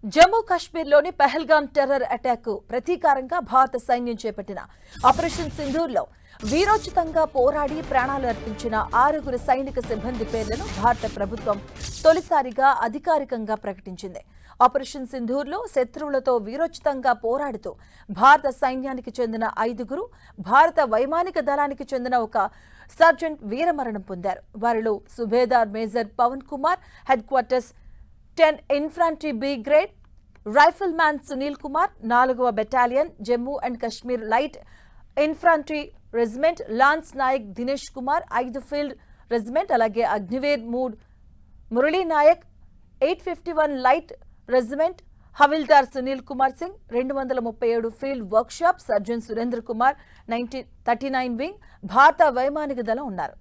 జమ్మూ కాశ్మీర్లోని Pahalgam terror attack ప్రతీకారంగా భారత సైన్యం చేపట్టిన ఆపరేషన్ సింధూర్లో వీరోచితంగా పోరాడి ప్రాణాలు అర్పించిన 6 సైనిక సిబ్బంది పేర్లను భారత ప్రభుత్వం తొలిసారిగా అధికారికంగా ప్రకటించింది. ఆపరేషన్ సింధూర్లో శత్రువులతో వీరోచితంగా పోరాడుతూ భారత సైన్యానికి చెందిన 5, భారత వైమానిక దళానికి చెందిన ఒక సర్జెంట్ వీరమరణం పొందారు. వారిలో subedar major Pavan Kumar, headquarters 10 infantry B grade rifleman Sunil Kumar, 4వ battalion Jammu and Kashmir light infantry regiment lance Naik Dinesh Kumar, 5 field regiment అలాగే Agniveer Murali Naik, 851 light regiment Havildar Sunil Kumar Singh, 237 field workshop surgeon Surendra Kumar, 39 wing భారత వైమానిక దళం ఉన్నారు.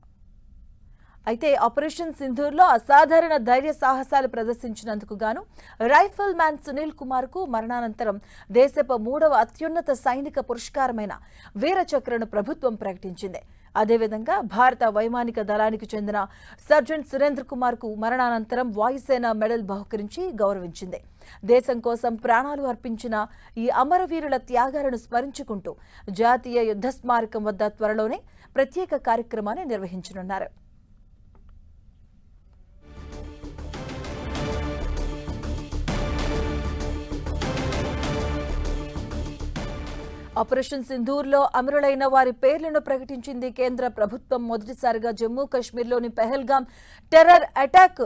అయితే ఆపరేషన్ సింధూర్లో అసాధారణ ధైర్య సాహసాలు ప్రదర్శించినందుకు గాను రైఫిల్ మ్యాన్ సునీల్ కుమార్ కు మరణానంతరం దేశపు 3వ అత్యున్నత సైనిక పురస్కారమైన వీర చక్రను ప్రభుత్వం ప్రకటించింది. అదేవిధంగా భారత వైమానిక దళానికి చెందిన సర్జెంట్ సురేంద్ర కుమార్ కు మరణానంతరం వాయుసేన మెడల్ బహుకరించి గౌరవించింది. దేశం కోసం ప్రాణాలు అర్పించిన ఈ అమరవీరుల త్యాగాలను స్మరించుకుంటూ జాతీయ యుద్ధ స్మారకం వద్ద త్వరలోనే ప్రత్యేక కార్యక్రమాన్ని నిర్వహించనున్నారు. ఆపరేషన్ సింధూర్లో అమరులైన వారి పేర్లను ప్రకటించింది కేంద్ర ప్రభుత్వం. మొదటిసారిగా జమ్మూ కాశ్మీర్లోని పహల్గామ్ టెర్రర్ అటాక్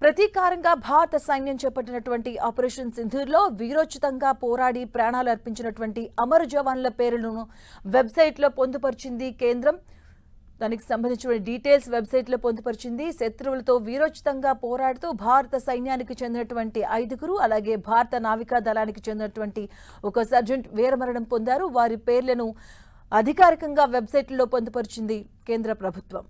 ప్రతీకారంగా భారత సైన్యం చేపట్టినటువంటి ఆపరేషన్ సింధూర్లో వీరోచితంగా పోరాడి ప్రాణాలు అర్పించినటువంటి అమర జవాన్ల పేర్లను వెబ్సైట్లో పొందుపరిచింది కేంద్రం. దానికి సంబంధించిన డీటెయిల్స్ వెబ్సైట్లో పొందుపరిచింది. శత్రువులతో వీరోచితంగా పోరాడుతూ భారత సైన్యానికి చెందినటువంటి 5, అలాగే భారత నావికా దళానికి చెందినటువంటి ఒక సర్జెంట్ వీరమరణం పొందారు. వారి పేర్లను అధికారికంగా వెబ్సైట్లో పొందుపరిచింది కేంద్ర ప్రభుత్వం.